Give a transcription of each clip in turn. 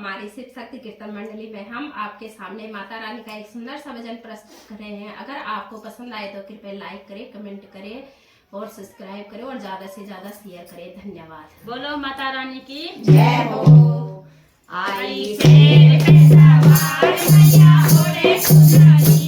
हमारी शिव शक्ति कीर्तन मंडली में हम आपके सामने माता रानी का एक सुंदर सा भजन प्रस्तुत कर रहे हैं। अगर आपको पसंद आए तो कृपया लाइक करें, कमेंट करें और सब्सक्राइब करें और ज्यादा से ज्यादा शेयर करें। धन्यवाद। बोलो माता रानी की जय हो। आई शेर पे सवार मैया ओढ़े चुनरी,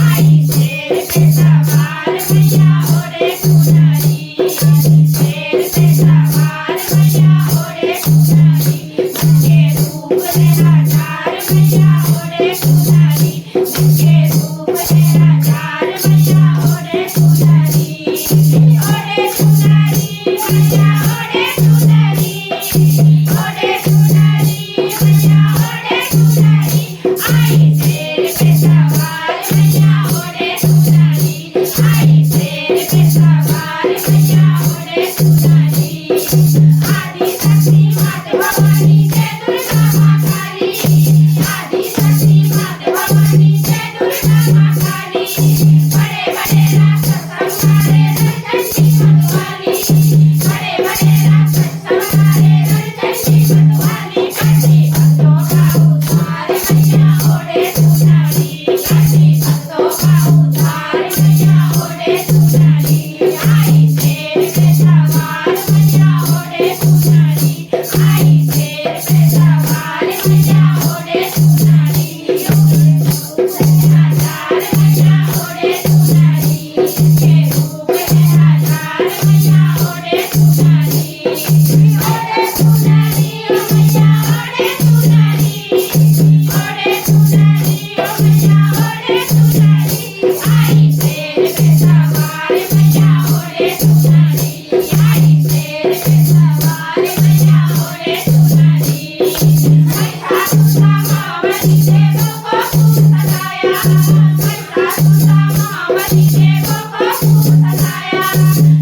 आई शेर पे सवार मैया ओढ़े चुनरी, आई शेर पे सवार मैया ओढ़े चुनरी, जिसके रूप है हजार मैया ओढ़े चुनरी, जिसके रूप है हजार मैया ओढ़े चुनरी, ओढ़े चुनरी मैया ओढ़े चुनरी, ओढ़े चुनरी मैया ओढ़े चुनरी, आई शेर पे सवार मैया ओढ़े चुनरी, आई शेर पे सवार मैया ओढ़े चुनरी। आदि शक्ति मात भवानी जय दुर्गा माँ काली, आदि शक्ति मात भवानी जय दुर्गा माँ काली, बड़े बड़े राक्षस संहारे रंजनी मतवाली, बड़े बड़े राक्षस संहारे रंजनी मतवाली, काशी भक्तों का उद्धार मैया ओढ़े चुनरी, काशी भक्तों का उद्धार मैया ओढ़े चुनरी, आई शेर पे सवार मैया ओढ़े चुनरी, आई शेर पे सवार मैया ओढ़े चुनरी, हजार मैया ओढ़े चुनरी, जिसके रूप है हजार मैया ओढ़े चुनरी, ओढ़े चुनरी मैया ओढ़े चुनरी, ओढ़े चुनरी मैया ओढ़े चुनरी, आई शेर पे सवार मैया ओढ़े चुनरी, आई शेर पे सवार मैया ओढ़े चुनरी। ऐसा सुधा मावली देवों को खूब सजाया, ऐसा सुधा मावली देवों को खूब सजाया,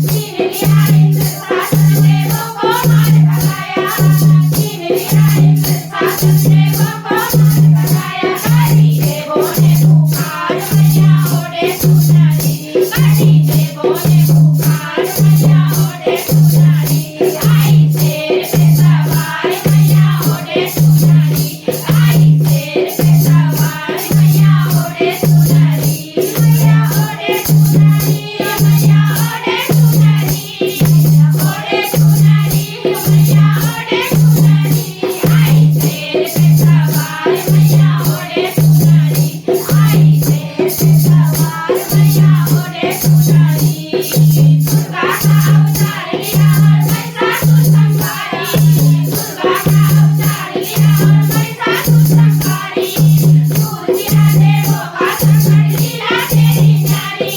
छीन लिया इंद्रशासन देवों को मार भगाया, छीन लिया इंद्रशासन देवों को मार भगाया, हरि देवों ने पुकार मैया ओढ़े चुनरी, हरि देवों ने पुकार मैया ओढ़े चुनरी, आई शेर पे सवार मैया ओढ़े चुनरी, आई शेर पे सवार मैया ओढ़े चुनरी, मैया ओढ़े चुनरी, मैया ओढ़े चुनरी, ओढ़े चुनरी मैया ओढ़े चुनरी, आई शेर पे सवार मैया ओढ़े चुनरी, आई शेर पे सवार मैया ओढ़े चुनरी। दुर्गा का अवतार लिया और महिषासुर संहारी, दुर्गा का अवतार लिया और महिषासुर संहारी, दूर किया देवों का संकट लीला तेरी न्यारी,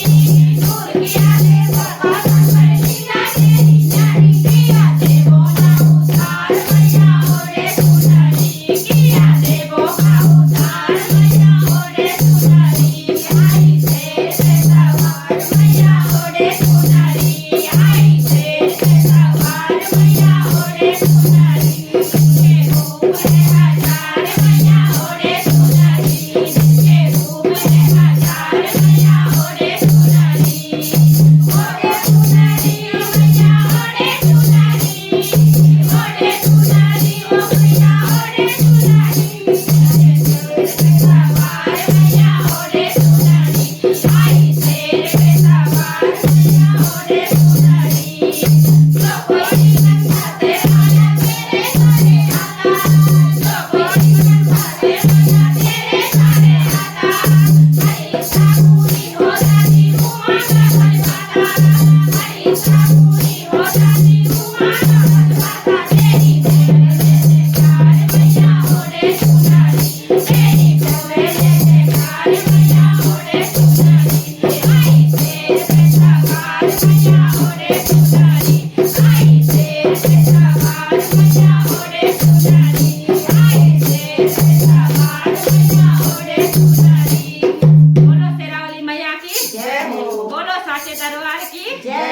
दूर किया देवों का संकट लीला तेरी न्यारी, किया देवों का उद्धार मैया ओढ़े चुनरी, किया देवों का उद्धार मैया ओढ़े चुनरी, आई शेर पे सवार मैया ओढ़े चुनरी, आई शेर पे सवार मैया ओढ़े चुनरी, जिसके रूप है हजार मैया ओढ़े चुनरी, जिसके रूप है हजार मैया ओढ़े चुनरी, ओढ़े चुनरी मैया ओढ़े चुनरी, ओढ़े चुनरी ओ मैया ओढ़े चुनरी, शेर पे सवार मैया ओढ़े चुनरी, आई शेर पे सवार मैया ओढ़े चुनरी, जो कोई मनसा तेरा या तेरे घरे आता, जो कोई मनसा तेरा या तेरे घरे आता, हरी इच्छा पूरी हो जाती उमा का भरमाता,